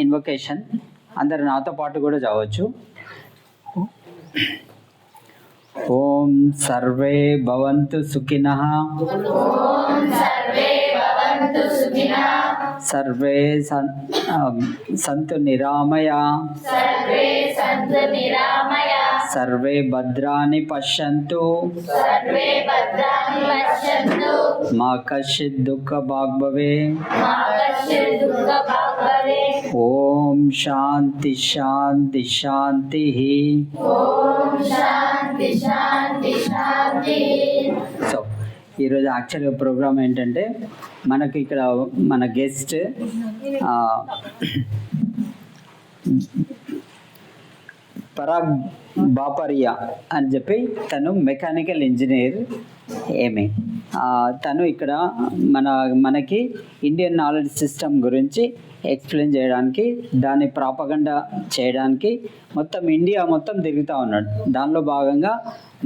Invocation అందరు నాతో పాటు కూడా చదవచ్చు. ఓం సర్వే భవంతు సుఖినః, సర్వే సంతు నిరామయా, సర్వే భద్రాని పశ్యంతు, మా కశ్చిత్ దుఃఖ భాగ్ భవే. ఓం శాంతి శాంతి శాంతి. సో ఈరోజు యాక్చువల్గా ప్రోగ్రామ్ ఏంటంటే మనకి ఇక్కడ మన గెస్ట్ పరాగ్ బాపరియా అని చెప్పి తను మెకానికల్ ఇంజనీర్. తను ఇక్కడ మనకి ఇండియన్ నాలెడ్జ్ సిస్టమ్ గురించి ఎక్స్ప్లెయిన్ చేయడానికి, దాన్ని ప్రాపగండా చేయడానికి మొత్తం ఇండియా మొత్తం తిరుగుతూ ఉన్నాడు. దానిలో భాగంగా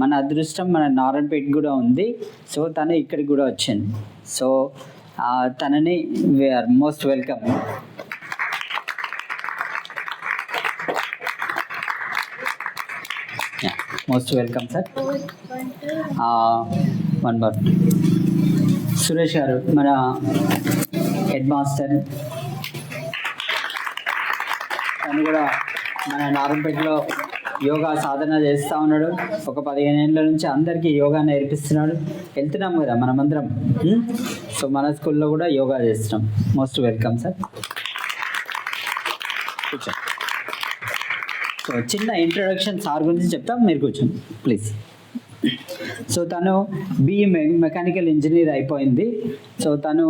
మన అదృష్టం మన నారాయణపేట కూడా ఉంది. సో తను ఇక్కడికి కూడా వచ్చింది. సో తనని we are most welcome. Most welcome sir. వన్ బార్ సురేష్ గారు మన హెడ్ మాస్టర్, తను కూడా మన నారాయణపేటలో యోగా సాధన చేస్తూ ఉన్నాడు. ఒక 15 ఏళ్ళ నుంచి అందరికీ యోగా నేర్పిస్తున్నాడు. వెళ్తున్నాం కదా మనమందరం. సో మన స్కూల్లో కూడా యోగా చేస్తున్నాం. Most welcome sir. కూర్చో. సో చిన్న ఇంట్రొడక్షన్ సార్ గురించి చెప్తాం, మీరు కూర్చోండి ప్లీజ్. సో తను బిఈ మెకానికల్ ఇంజనీర్ అయిపోయింది. సో తను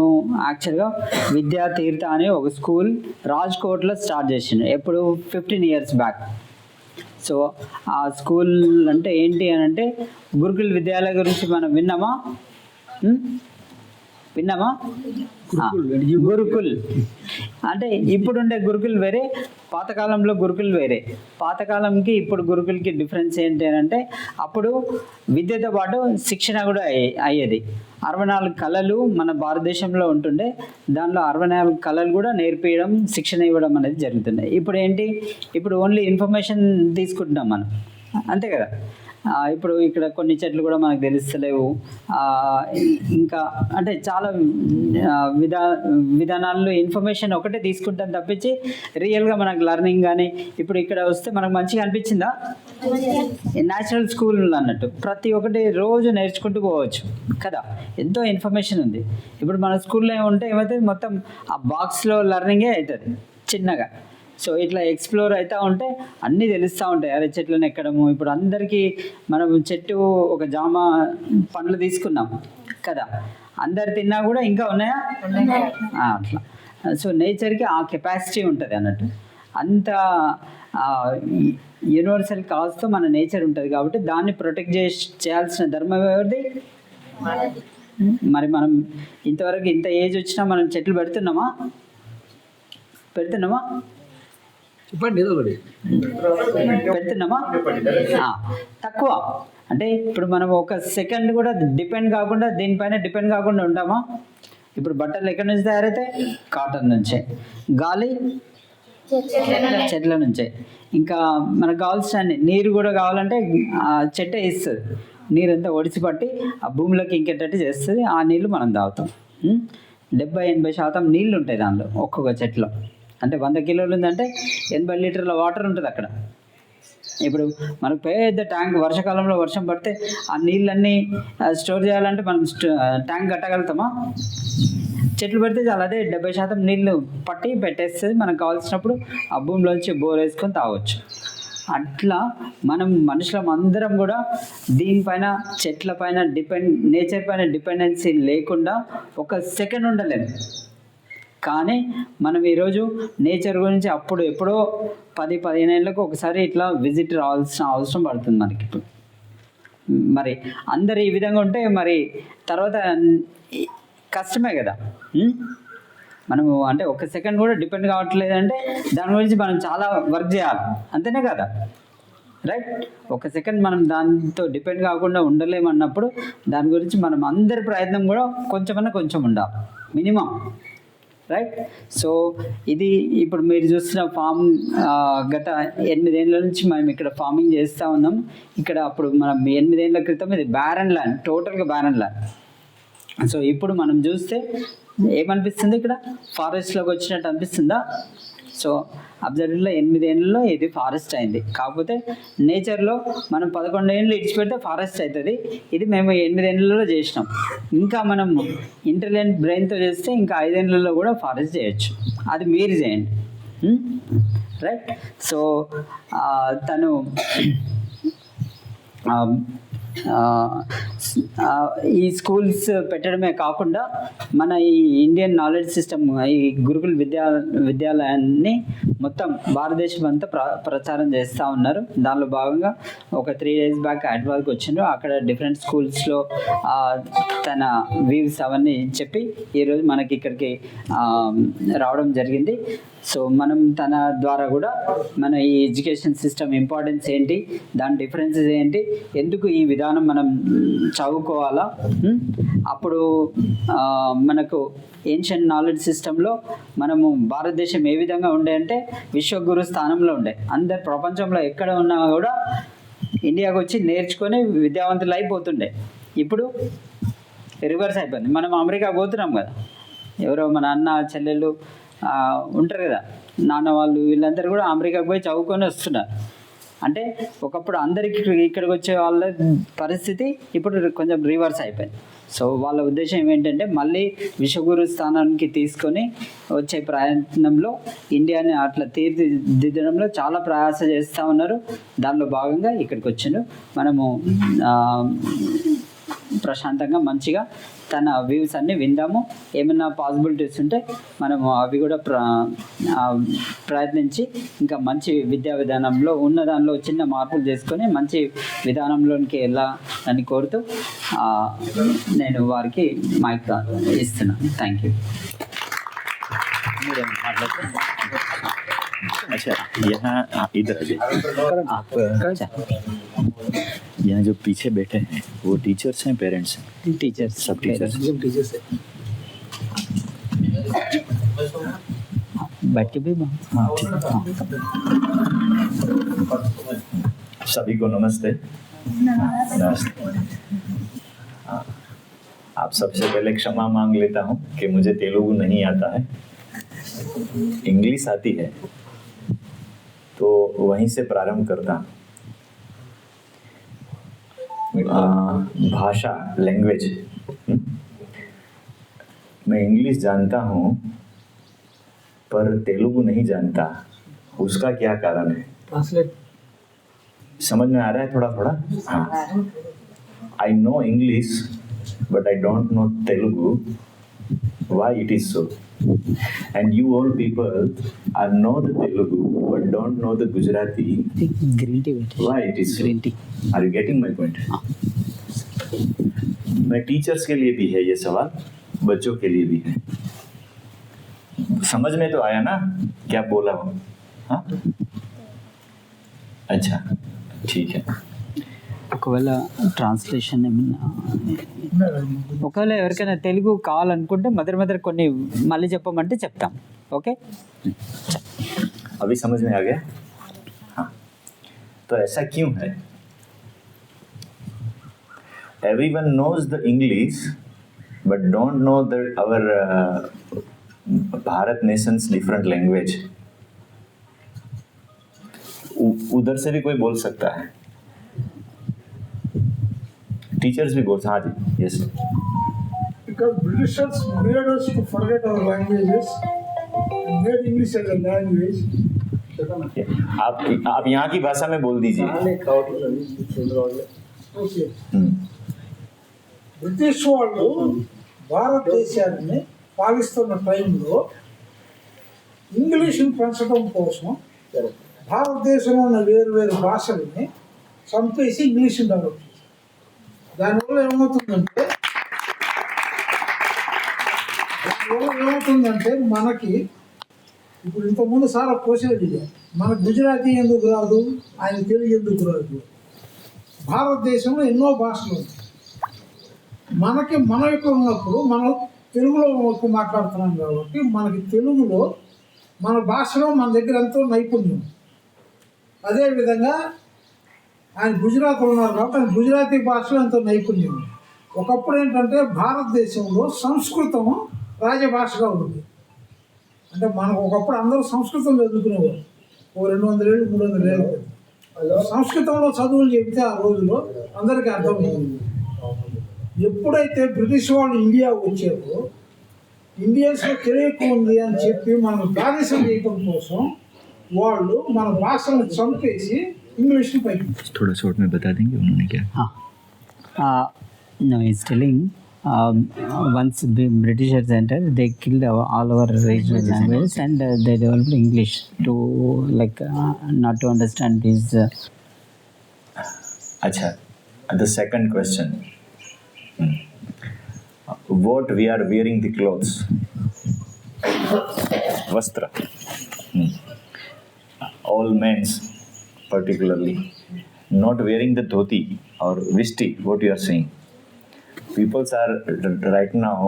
యాక్చువల్గా విద్యా తీర్థ అనే ఒక స్కూల్ రాజ్కోట్లో స్టార్ట్ చేసిండు, ఎప్పుడు 15 years బ్యాక్. సో ఆ స్కూల్ అంటే ఏంటి అని అంటే గురుకుల్ విద్యాలయ గురించి మనం విన్నామా? గురుకుల్ అంటే ఇప్పుడుండే గురుకుల్ వేరే, పాతకాలంలో గురుకుల్ వేరే. పాతకాలంకి ఇప్పుడు గురుకుల్కి డిఫరెన్స్ ఏంటి అని అంటే అప్పుడు విద్యతో పాటు శిక్షణ కూడా అయ్యేది. 64 కళలు మన భారతదేశంలో ఉంటుండే, దానిలో 64 కళలు కూడా నేర్పించడం, శిక్షణ ఇవ్వడం అనేది జరుగుతుంది. ఇప్పుడు ఏంటి, ఇప్పుడు ఓన్లీ ఇన్ఫర్మేషన్ తీసుకుంటున్నాం మనం, అంతే కదా. ఇప్పుడు ఇక్కడ కొన్ని చెట్లు కూడా మనకు తెలుస్తలేవు. ఇంకా అంటే చాలా విధానాల్లో ఇన్ఫర్మేషన్ ఒకటే తీసుకుంటాం తప్పించి రియల్గా మనకు లెర్నింగ్ కానీ ఇప్పుడు ఇక్కడ వస్తే మనకు మంచిగా అనిపించిందా? న్యాచురల్ స్కూల్ అన్నట్టు ప్రతి ఒక్కటి రోజు నేర్చుకుంటూ పోవచ్చు కదా, ఎంతో ఇన్ఫర్మేషన్ ఉంది. ఇప్పుడు మన స్కూల్లో ఉంటే ఏమవుతుంది, మొత్తం ఆ బాక్స్లో లెర్నింగే అవుతుంది చిన్నగా. సో ఇట్లా ఎక్స్ప్లోర్ అవుతూ ఉంటే అన్నీ తెలుస్తూ ఉంటాయి. అరే చెట్లను ఎక్కడము, ఇప్పుడు అందరికీ మనం చెట్టు ఒక జామ పండ్లు తీసుకున్నాం కదా, అందరు తిన్నా కూడా ఇంకా ఉన్నాయా? అట్లా. సో నేచర్కి ఆ కెపాసిటీ ఉంటుంది అన్నట్టు, అంత యూనివర్సల్ కాజ్తో మన నేచర్ ఉంటుంది కాబట్టి దాన్ని ప్రొటెక్ట్ చేయాల్సిన ధర్మం ఎవరిది? మరి మనం ఇంతవరకు ఇంత ఏజ్ వచ్చినా మనం చెట్లు పెడుతున్నామా? పెడుతున్నామా? తక్కువ. అంటే ఇప్పుడు మనం ఒక సెకండ్ కూడా డిపెండ్ కాకుండా, దీనిపైన డిపెండ్ కాకుండా ఉంటామా? ఇప్పుడు బట్టలు ఎక్కడి నుంచి తయారైతే? కాటన్ నుంచే. గాలి చెట్ల నుంచే. ఇంకా మనకు కావాల్సిన నీరు కూడా కావాలంటే చెట్టే ఇస్తుంది. నీరంతా ఒడిసి పట్టి ఆ భూమిలోకి ఇంకేటట్టు చేస్తుంది. ఆ నీళ్ళు మనం తాగుతాం. 70-80% నీళ్ళు ఉంటాయి దానిలో, ఒక్కొక్క చెట్లో. అంటే 100 కిలోలు ఉందంటే 80 లీటర్ల వాటర్ ఉంటుంది అక్కడ. ఇప్పుడు మనకు పెద్ద ట్యాంక్, వర్షాకాలంలో వర్షం పడితే ఆ నీళ్ళన్నీ స్టోర్ చేయాలంటే మనం ట్యాంక్ కట్టగలుగుతామా? చెట్లు పెడితే చాలా, అదే 70% నీళ్ళు పట్టి పెట్టేస్తుంది. మనకు కావాల్సినప్పుడు ఆ భూమిలోంచి బోర్ వేసుకొని తాగొచ్చు. అట్లా మనం మనుషులం అందరం కూడా దీనిపైన, చెట్ల పైన నేచర్ పైన డిపెండెన్సీ లేకుండా ఒక సెకండ్ ఉండలేము. కానీ మనం ఈరోజు నేచర్ గురించి అప్పుడు ఎప్పుడో 10-15 ఏళ్ళకు ఒకసారి ఇట్లా విజిట్ రావాల్సిన అవసరం పడుతుంది మనకి ఇప్పుడు. మరి అందరు ఈ విధంగా ఉంటే మరి తర్వాత కష్టమే కదా. మనము అంటే ఒక సెకండ్ కూడా డిపెండ్ కావట్లేదు అంటే దాని గురించి మనం చాలా వర్క్ చేయాలి, అంతేనే కదా, రైట్? ఒక సెకండ్ మనం దాంతో డిపెండ్ కాకుండా ఉండలేమన్నప్పుడు దాని గురించి మనం అందరి ప్రయత్నం కూడా కొంచెం ఉండాలి మినిమం రైట్. సో ఇది ఇప్పుడు మీరు చూస్తున్న ఫామ్ గత 8 ఏళ్ళ నుంచి మనం ఇక్కడ ఫార్మింగ్ చేస్తూ ఉన్నాం. ఇక్కడ అప్పుడు మనం 8 ఏళ్ళ క్రితం ఇది బ్యారన్ ల్యాండ్, టోటల్గా బ్యారన్ ల్యాండ్. సో ఇప్పుడు మనం చూస్తే ఏమనిపిస్తుంది, ఇక్కడ ఫారెస్ట్లోకి వచ్చినట్టు అనిపిస్తుందా? సో అబ్జర్వర్లో 8 ఏళ్ళలో ఇది ఫారెస్ట్ అయింది. కాకపోతే నేచర్లో మనం 11 ఏళ్ళు ఇడిచిపెడితే ఫారెస్ట్ అవుతుంది. ఇది మేము 8 ఏళ్ళలో చేసినాం. ఇంకా మనం ఇంటెలిజెంట్ బ్రెయిన్తో చేస్తే ఇంకా 5 ఏళ్ళలో కూడా ఫారెస్ట్ చేయొచ్చు. అది మీరు చేయండి. రైట్. సో తను ఈ స్కూల్స్ పెట్టడమే కాకుండా మన ఈ ఇండియన్ నాలెడ్జ్ సిస్టమ్, ఈ గురుకుల విద్యాలయాన్ని మొత్తం భారతదేశం అంతా ప్రచారం చేస్తూ ఉన్నారు. దానిలో భాగంగా ఒక 3 days బ్యాక్ హైదరాబాద్కి వచ్చిండ్రు. అక్కడ డిఫరెంట్ స్కూల్స్లో తన వ్యూస్ అవన్నీ చెప్పి ఈరోజు మనకి ఇక్కడికి రావడం జరిగింది. సో మనం తన ద్వారా కూడా మన ఈ ఎడ్యుకేషన్ సిస్టమ్ ఇంపార్టెన్స్ ఏంటి, దాని డిఫరెన్సెస్ ఏంటి, ఎందుకు ఈ విధానం మనం చదువుకోవాలా, అప్పుడు మనకు ఏన్షియంట్ నాలెడ్జ్ సిస్టంలో మనము భారతదేశం ఏ విధంగా ఉండే అంటే విశ్వగురు స్థానంలో ఉండే. అందరు ప్రపంచంలో ఎక్కడ ఉన్నా కూడా ఇండియాకు వచ్చి నేర్చుకొని విద్యావంతులు అయిపోతుండే. ఇప్పుడు రివర్స్ అయిపోయింది. మనం అమెరికా పోతున్నాం కదా, ఎవరో మన అన్న చెల్లెళ్ళు ఉంటారు కదా, నాన్న వాళ్ళు, వీళ్ళందరూ కూడా అమెరికాకు పోయి చదువుకొని వస్తున్నారు. అంటే ఒకప్పుడు అందరికి ఇక్కడికి వచ్చే వాళ్ళ పరిస్థితి ఇప్పుడు కొంచెం రివర్స్ అయిపోయింది. సో వాళ్ళ ఉద్దేశం ఏంటంటే మళ్ళీ విశ్వగురు స్థానానికి తీసుకొని వచ్చే ప్రయత్నంలో ఇండియాని అట్లా తీర్చిదిద్దడంలో చాలా ప్రయాస చేస్తూ ఉన్నారు. దానిలో భాగంగా ఇక్కడికి వచ్చిండు. మనము ప్రశాంతంగా మంచిగా తన వ్యూస్ అన్నీ విందాము. ఏమైనా పాసిబిలిటీస్ ఉంటే మనము అవి కూడా ప్రయత్నించి ఇంకా మంచి విద్యా విధానంలో ఉన్న దానిలో చిన్న మార్పులు చేసుకొని మంచి విధానంలోనికి వెళ్ళాలని కోరుతూ నేను వారికి మైక్ ఇస్తున్నాను. Thank you. अच्छा, यहाँ इधर आप यहाँ जो पीछे बैठे हैं वो टीचर्स हैं, पेरेंट्स हैं? टीचर्स, सब टीचर्स हैं। बैठ के भी हाँ ठीक है। सभी को नमस्ते। नमस्ते। आप सबसे पहले क्षमा मांग लेता हूँ कि मुझे तेलुगु नहीं आता है, इंग्लिश आती है, तो वहीं से प्रारंभ करता हूँ। भाषा, लैंग्वेज, मैं इंग्लिश जानता हूँ पर तेलुगु नहीं जानता, उसका क्या कारण है? ट्रांसलेट समझ में आ रहा है थोड़ा थोड़ा? हाँ, I know English but I don't know Telugu. Why it is so? And you all people are know the Telugu but don't know the Gujarati. Green tea. Why it is so? Green tea. Are you getting my point? मैं teachers के लिए भी है ये सवाल, बच्चों के लिए भी है. समझ में तो आया ना क्या बोला हूँ? हाँ, अच्छा ठीक है. ఒకవేళ ట్రాన్స్లేషన్ ఏమన్నా, ఒకవేళ ఎవరికైనా తెలుగు కావాలనుకుంటే మధ్య కొన్ని మళ్ళీ చెప్పమంటే చెప్తాం. ఓకే, अभी समझ में आ गया? हाँ, तो ऐसा क्यों है? Everyone knows the English but don't know the our Bharat nation's different language. उधर से भी कोई बोल सकता है, टीचर्स भी बोल. हाँ जी, yes. because Britishers made us to forget our languages and made English as a language. आप यहाँ की भाषा में बोल दीजिए. ఓకే, బ్రిటిష్ వాళ్ళు భారతదేశాన్ని పాలిస్తున్న టైంలో ఇంగ్లీష్ని పెంచడం కోసం భారతదేశంలో ఉన్న వేరు భాషల్ని చంపేసి ఇంగ్లీష్ని డెవలప్ చేశారు. దానివల్ల ఏమవుతుందంటే మనకి ఇప్పుడు ఇంతకుముందు సార్ క్వశ్చన్ అడిగారు, మనకు గుజరాతీ ఎందుకు రాదు, ఆయన తెలుగు ఎందుకు రాదు? భారతదేశంలో ఎన్నో భాషలు ఉన్నాయి. మన యొక్క ఉన్నప్పుడు మనం తెలుగులో ఎక్కువ మాట్లాడుతున్నాం కాబట్టి మనకి తెలుగులో మన భాషలో మన దగ్గర ఎంతో నైపుణ్యం. అదేవిధంగా ఆయన గుజరాత్లో ఉన్నారు కాబట్టి ఆయన గుజరాతీ భాషలో ఎంతో నైపుణ్యం. ఒకప్పుడు ఏంటంటే భారతదేశంలో సంస్కృతం రాజభాషగా ఉంది. అంటే మనకు ఒకప్పుడు అందరూ సంస్కృతం చదువుకునేవారు. ఓ 200 ఏళ్ళు 300 ఏళ్ళు సంస్కృతంలో చదువులు చెబితే ఆ రోజులో అందరికీ అర్థమవుతుంది. ఎప్పుడైతే బ్రిటిష్ వాళ్ళు ఇండియా వచ్చారో ఇండియన్స్లో తెలియకు ఉంది అని చెప్పి మనం ప్రాదేశం చేయడం కోసం వాళ్ళు మన భాషను చంపేసి ఇంగ్లీష్ని పైకి. थोड़ा शॉर्ट में बता देंगे उन्होंने क्या? No, he's telling once the Britishers entered, they killed all our regional languages and they developed English to not to understand these. अच्छा, the second question. What we are wearing the clothes? Vastra. All men's particularly not wearing the dhoti or vishti. What you are saying? People are right now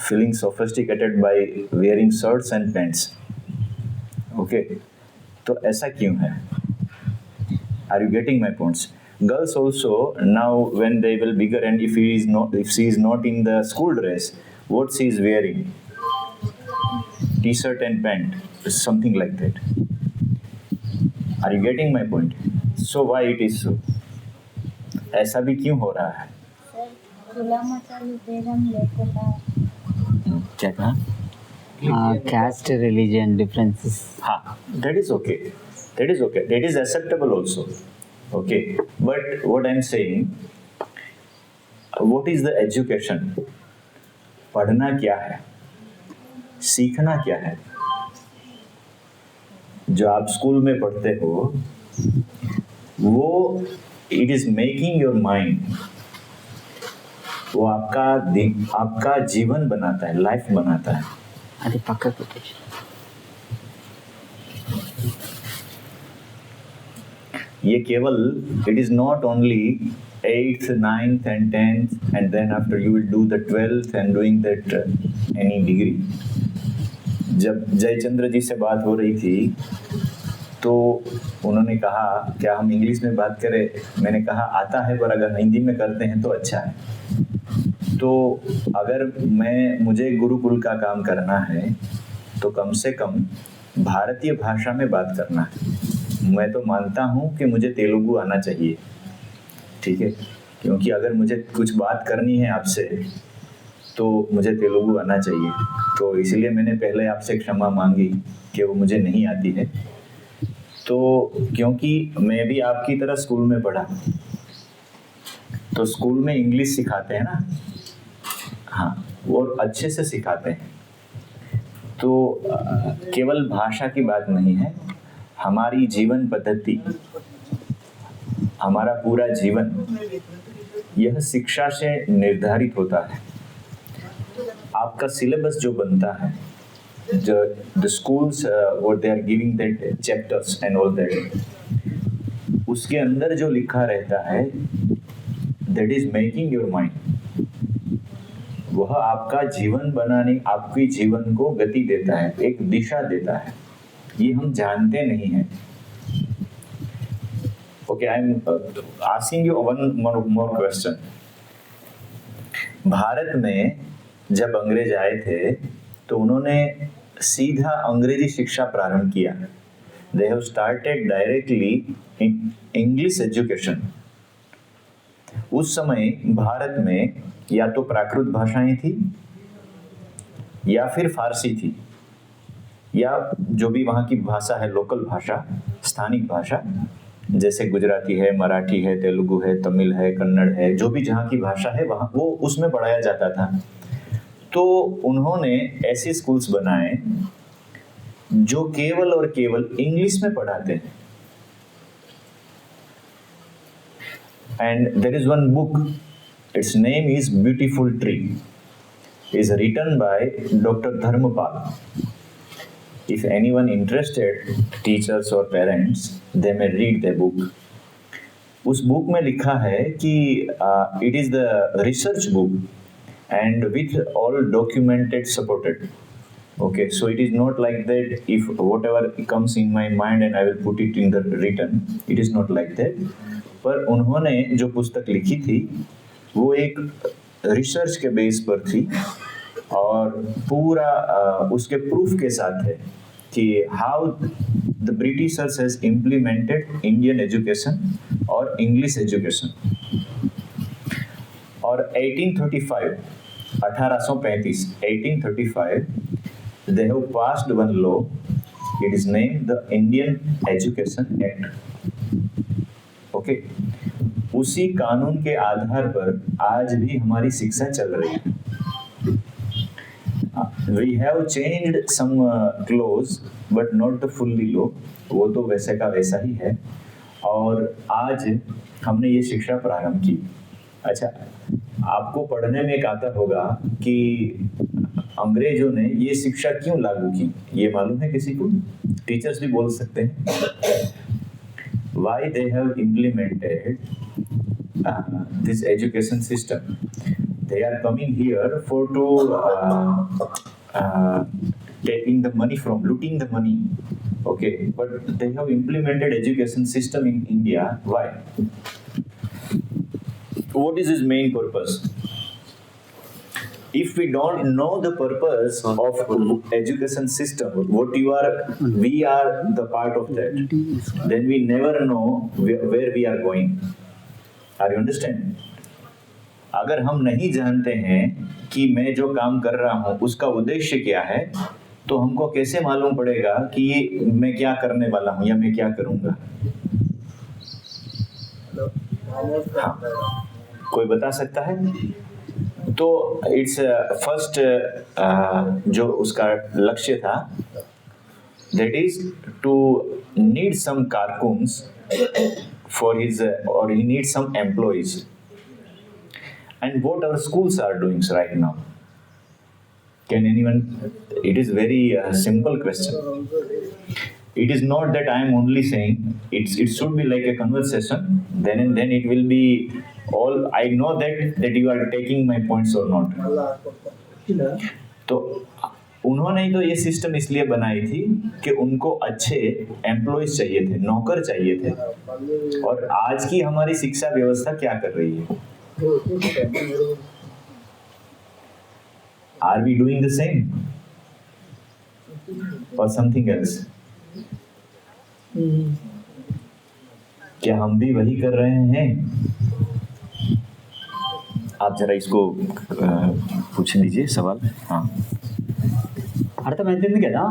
feeling sophisticated by wearing shirts and pants. Okay, तो ऐसा क्यों है? Are you getting my points? Girls also now when they will bigger and if she is not in the school dress, what she is wearing? T-shirt and pant, something like that. Are you getting my point? So why it is so? ऐसा भी क्यों हो रहा है? क्या कहा? Caste, religion differences. हाँ, that is okay. That is okay. That is acceptable also. Okay, but what I am saying, what is the education? पढ़ना क्या है? सीखना क्या है? जो आप स्कूल में पढ़ते हो वो it is making your mind, वो आपका जीवन बनाता है, लाइफ बनाता है. అది పక్కకు ये केवल it is not only 8th, 9th and 10th and then after you will do the 12th and doing that any degree. जब जयचंद्र जी से बात हो रही थी तो उन्होंने कहा क्या हम इंग्लिश में बात करें? मैंने कहा आता है पर अगर हिंदी में करते हैं तो अच्छा है. तो अगर मुझे गुरुकुल का काम करना है तो कम से कम भारतीय भाषा में बात करना है. मैं तो मानता हूँ कि मुझे तेलुगु आना चाहिए, ठीक है, क्योंकि अगर मुझे कुछ बात करनी है आपसे तो मुझे तेलुगु आना चाहिए. तो इसलिए मैंने पहले आपसे क्षमा मांगी कि वो मुझे नहीं आती है. तो क्योंकि मैं भी आपकी तरह स्कूल में पढ़ा, तो स्कूल में इंग्लिश सिखाते हैं ना, हाँ, वो अच्छे से सिखाते हैं. तो केवल भाषा की बात नहीं है, हमारी जीवन पद्धति, हमारा पूरा जीवन यह शिक्षा से निर्धारित होता है. आपका सिलेबस जो बनता है, the schools what they are giving that chapters and all that, उसके अंदर जो लिखा रहता है that is making your mind. वह आपका जीवन बनाने, आपके जीवन को गति देता है, एक दिशा देता है. ये हम जानते नहीं हैं. Okay, I am asking you one more question. Bharat में जब अंग्रेज आए थे तो उन्होंने सीधा अंग्रेजी शिक्षा प्रारंभ किया. They have started directly English education. उस समय भारत में या तो प्राकृत भाषाएं थी या फिर फारसी थी या जो भी वहाँ की भाषा है, लोकल भाषा, स्थानिक भाषा, जैसे गुजराती है, मराठी है, तेलुगु है, तमिल है, कन्नड़ है, जो भी जहाँ की भाषा है वहाँ वो उसमें पढ़ाया जाता था. तो उन्होंने ऐसे स्कूल्स बनाए जो केवल और केवल इंग्लिश में पढ़ाते हैं. And there is one book, its name is beautiful tree, is written by Dr. Dharmapal. If anyone interested, teachers or parents, they may read the book. उस बुक में लिखा है कि it is the research book and with all documented supported. Okay, so it is not like that if whatever comes in my mind and I will put it in the written, it is not like that. पर उन्होंने जो पुस्तक लिखी थी वो एक research के base पर थी और पूरा उसके प्रूफ के साथ है कि how the Britishers has implemented Indian education और इंग्लिश एजुकेशन. और 1835 they have passed one law. It is named the Indian Education Act. Okay, उसी कानून के आधार पर आज भी हमारी शिक्षा चल रही है. We have changed some clause but not the fully law. वो तो वैसे का वैसा ही है. और आज हमने ये शिक्षा प्रारंभ की. अच्छा, आपको पढ़ने में एक आता होगा कि अंग्रेजों ने ये शिक्षा क्यों लागू की, ये मालूम है किसी को? टीचर्स भी बोल सकते हैं. Why they have implemented this education system? They are coming here for to taking the money from, looting the money. Okay, but they have implemented education system in India. Why? What is his main purpose? If we don't know the purpose of education system, we are the part of that, then we never know where we are going. Are you understand? अगर हम नहीं जानते हैं कि मैं जो काम कर रहा हूँ उसका उद्देश्य क्या है, तो हमको कैसे मालूम पड़ेगा कि मैं क्या करने वाला हूँ या मैं क्या करूँगा? हाँ, कोई बता सकता है? तो इट्स फर्स्ट जो उसका लक्ष्य था, that is to need some कारकुन्स फॉर हिज, और he need some employees. And what our schools are doing right now? Can anyone? It is very simple question. It is not that I am only saying, it should be like a conversation, then and then it will be all. I know that you are taking my points or not. तो उन्होंने तो ये system इसलिए बनाई थी कि उनको अच्छे एम्प्लॉयज चाहिए थे, नौकर चाहिए थे. और आज की हमारी शिक्षा व्यवस्था क्या कर रही है? Are we doing the same or something else? क्या हम भी वही कर रहे हैं? आप जरा इसको पूछ लीजिए सवाल. हाँ, అర్థమైంది కదా.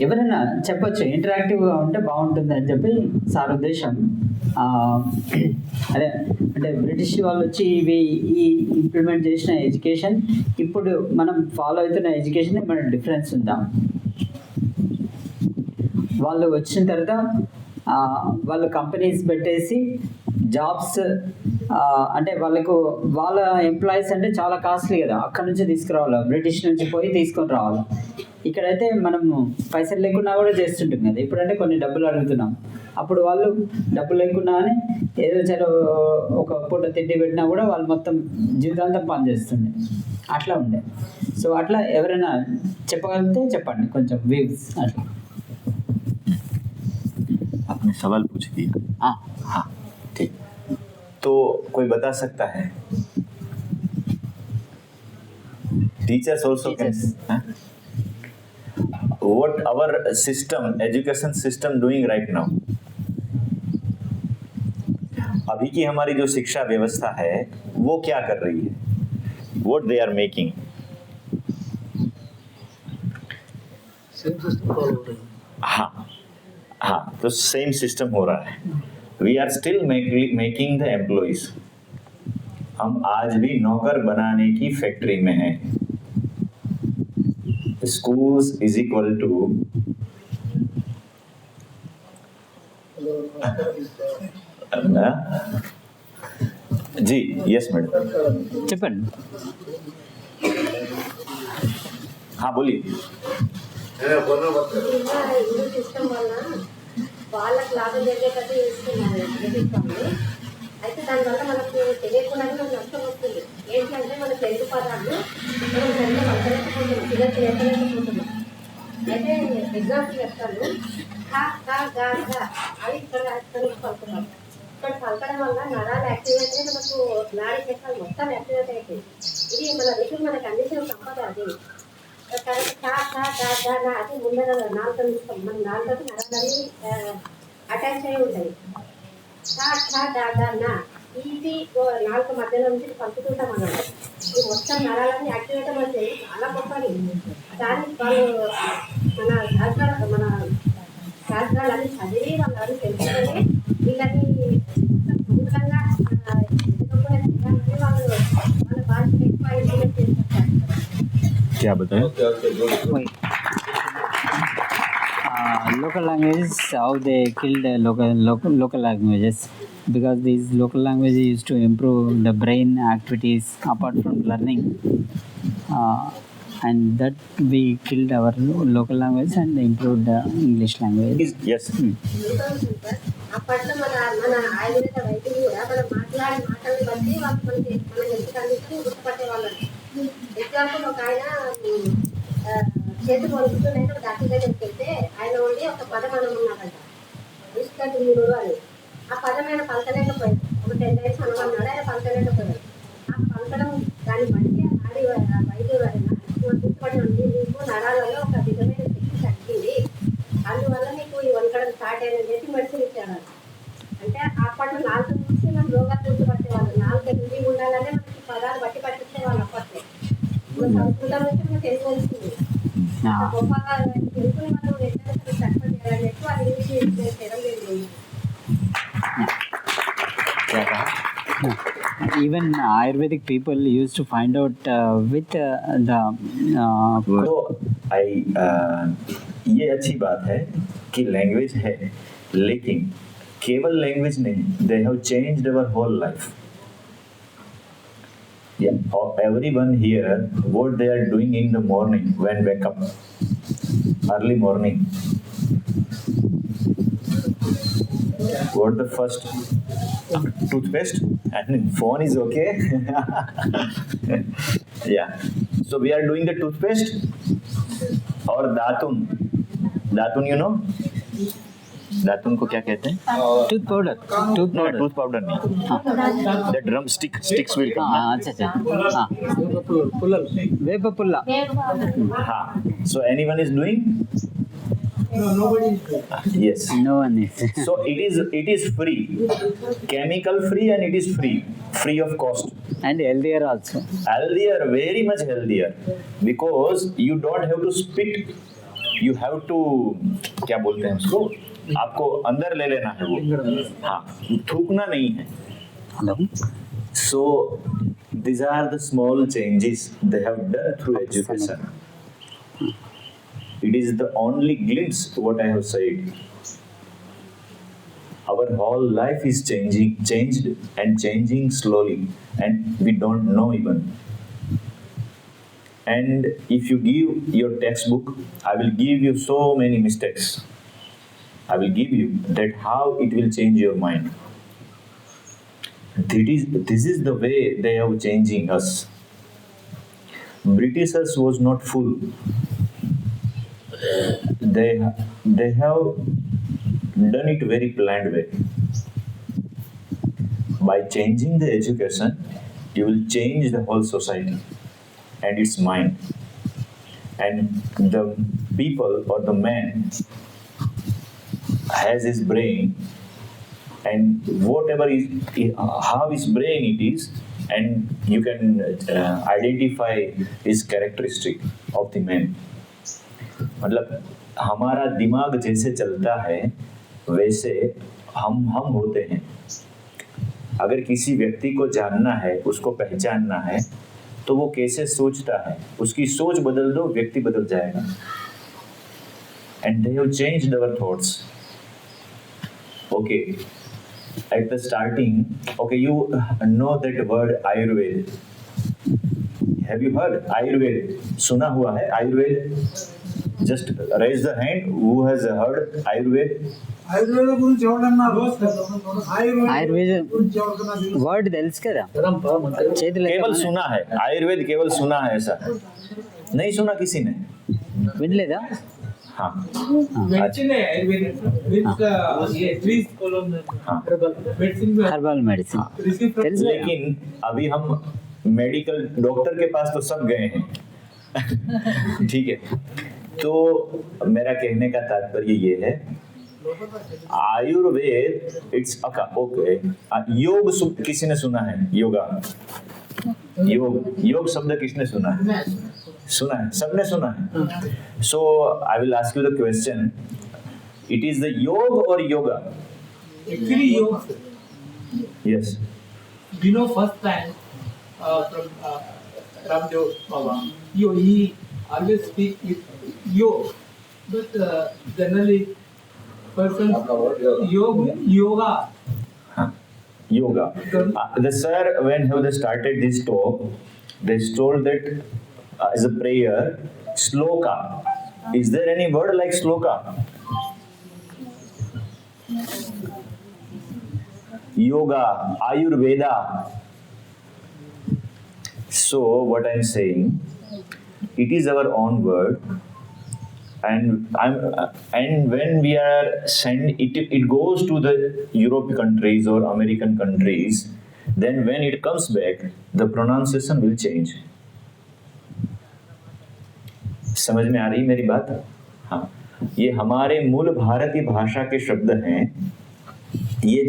ఎవరైనా చెప్పొచ్చు ఇంటరాక్టివ్గా ఉంటే బాగుంటుంది అని చెప్పి సార్ ఉద్దేశం. అదే అంటే బ్రిటిష్ వాళ్ళు వచ్చి ఇవి ఈ ఇంప్లిమెంట్ చేసిన ఎడ్యుకేషన్, ఇప్పుడు మనం ఫాలో అవుతున్న ఎడ్యుకేషన్ మన డిఫరెన్స్ ఉందా? వాళ్ళు వచ్చిన తర్వాత వాళ్ళు కంపెనీస్ పెట్టేసి జాబ్స్, అంటే వాళ్ళకు వాళ్ళ ఎంప్లాయీస్ అంటే చాలా కాస్ట్లీ కదా, అక్కడ నుంచి తీసుకురావాలి, బ్రిటిష్ నుంచి పోయి తీసుకొని రావాలి. ఇక్కడైతే మనము పైసలు లేకున్నా కూడా చేస్తుంటాం కదా. ఇప్పుడంటే కొన్ని డబ్బులు అడుగుతున్నాం, అప్పుడు వాళ్ళు డబ్బులు లేకున్నా అని ఏదో చలో ఒక పూట తిండి పెట్టినా కూడా వాళ్ళు మొత్తం జీవితాంతం పని చేస్తుండే, అట్లా ఉండే. సో అట్లా ఎవరైనా చెప్పగలిగితే చెప్పండి కొంచెం వ్యూస్ అట్లా. आपने सवाल पूछ दिया. हाँ, ठीक. तो कोई बता सकता है? Teachers also can. What our system, education system doing right now? अभी की हमारी जो शिक्षा व्यवस्था है वो क्या कर रही है? What they are making? हाँ हाँ, तो सेम सिस्टम हो रहा है. We are still making the employees. हम आज भी नौकर बनाने की फैक्ट्री में हैं. schools is equal to जी यस मैडम చెప్పండి. हाँ बोलिए. సిస్టమ్ వల్ల వాళ్ళకి లాభం జరిగేటట్టు చేస్తున్నారు. అయితే దానివల్ల మనకు తెలియకుండానే మనకు నష్టం వస్తుంది. ఏంటి అంటే మన తెలుగు పదాలు మనం సరిగ్గా పలకలేకపోతున్నాం, ఫిగర్ చేయలేకపోతున్నాం. అయితే ఎగ్జాంపుల్ చెప్తాను. ఖ ఖ గ ఘ అవి ఇక్కడ పలుకున్నాం. ఇక్కడ పలకడం వల్ల నరాలు యాక్టివేట్ అయ్యి మనకు నాడీ చక్రాలు మొత్తం యాక్టివేట్ అవుతాయి. ఇది మన ఋషులు మనకు అందించిన సంపద. అది ఖ ఖ గ ఘ న అది ముందర నాలుగు ఇస్తాం. మన నాలుగు నరాలు అటాచ్ అయి ఉంటాయి. ఇది నాలుగు మధ్యలో నుంచి పంపుతుంటాం అన్నమాట. ఈ మొత్తం నరాలని యాక్టివేట్ అంటే చాలా గొప్పది. దానికి వాళ్ళు మన శాస్త్రాలన్నీ చదివి వాళ్ళని తెలుసుకొని వీళ్ళని సమూలంగా వాళ్ళు వాళ్ళ భాష ఎక్కువ ఇంప్లిమెంట్ చేస్తారు. क्या बताएं? Local languages, how they killed local languages, because these local languages used to improve the brain activities apart from learning, and that we killed our local language and improved the English language. Yes. అప్పట్లో మన ఆయుర్వేద వైద్యులు కూడా మనం మాట్లాడే మాటలను బట్టి వాళ్ళు మన హెల్త్ కండిషన్ గుర్తుపట్టే వాళ్ళని. ఎగ్జాంపుల్ ఒక ఆయన చేతి పొలుపుతున్నట్టు డాక్టర్ దగ్గరికి వెళ్తే ఆయన ఉండి ఒక పదం అనమన్నాడంట, ఇష్టడు అని. ఆ పదం ఆయన పలకలేకపోయాడు. ఒక 10 days అనమన్నాడు, ఆయన పలకలేకపోయాడు. ఆ పలకడం దాన్ని బట్టి ఆ వైద్యుడు ఆయన గుర్తుపడి ఉంది, నీకు నరాలలో ఒక విధమైన శక్తి తగ్గింది, అందువల్ల నీకు ఈ వనకడం స్టార్ట్ అయ్యిందని చెప్పి మెడిసిన్ ఇచ్చాడు. అంటే అప్పట్లో 4 నుంచి మనం రోగాలు గుర్తుపట్టేవాళ్ళు. 4 నుంచి ఉండాలనే మనకి పదాలు బట్టి పట్టించేవాళ్ళు అప్పట్లో. సంస్కృతం నుంచి మనకు తెలుగు వస్తుంది. గొప్పగా తెలుగుని మనం ఎట్లా తక్కువ చేయాలని చెప్పి అది ఇంగ్లీష్ చేయడం లేదు. Even Ayurvedic people used to find out with the तो ये अच्छी बात है कि लैंग्वेज है, लेकिन केवल लैंग्वेज नहीं, they have changed our whole life. Yeah, everyone here, what they are doing in the morning when wake up, early morning. What the first? Toothpaste and phone is okay. Yeah, so we are doing the toothpaste or datun. Datun, you know, datun को क्या कहते हैं? tooth powder. No, tooth powder नहीं. The drum sticks will come. अच्छा वेप पुल्ला. हाँ. So anyone is doing? No, nobody is doing. Yes. No one is. So it is free, chemical free, and it is free of cost. And healthier also. Healthier, very much healthier, because you don't have to spit. You have to, क्या बोलते हैं उसको, आपको अंदर ले लेना है वो. हाँ, थूकना नहीं है. Hello. So these are the small changes they have done through education. It is the only glimpse what I have said. Our whole life is changed and changing slowly, and we don't know even. And if you give your textbook, I will give you so many mistakes. I will give you that how it will change your mind. This is the way they are changing us. Britishers was not full. They have done it very planned way. By changing the education, you will change the whole society and its mind. And the people or the man has his brain, and whatever is how his brain it is, and you can identify his characteristic of the man. मतलब हमारा दिमाग जैसे चलता है वैसे हम होते हैं. अगर किसी व्यक्ति को जानना है, उसको पहचानना है, तो वो कैसे सोचता है, उसकी सोच बदल दो, व्यक्ति बदल जाएगा. And they have changed our thoughts. Okay, at the starting, okay, you know that word Ayurveda. Have you heard Ayurveda? सुना हुआ है Ayurveda? Just raise the hand who has heard Ayurved. Ayurveda గురించి ఎవరన్నారు ఆయుర్వేద ఆయుర్వేదం గురించి ఎవరికన్నా తెలుసు? వర్డ్ తెలుసు కదా చేతిలో केवल सुना है, आयुर्वेद केवल सुना है, ऐसा नहीं सुना किसी ने। వినలేదా? हाँ मेडिसिन है आयुर्वेदिक विद ये ट्रीज कॉलम हाँ। मेडिसिन में హర్బల్ మెడిసిన్ रिसीव తెలుసు కదా? लेकिन अभी हम मेडिकल डॉक्टर के पास तो सब गए हैं। ठीक है, तो मेरा कहने का तात्पर्य ये है, आयुर्वेद इट्स ओके। योग किसी ने सुना है? योगा, योग, योग शब्द किसने सुना है? सुना है, सबने सुना है। So I will ask you the question, it is the yog और yoga? Actually yog yes, you know first time from Ramdev Baba he always speak with yoga but generally person yoga yoga. The sir, when they started this talk, they told that as a prayer, sloka. Is there any word like sloka? Yoga, Ayurveda. So what I'm saying, it is our own word, and when we are it goes to the European countries or American countries, then when it comes back, the pronunciation will change. समझ में आ रही मेरी बात? हाँ, ये हमारे मूल भारतीय भाषा के शब्द हैं, ये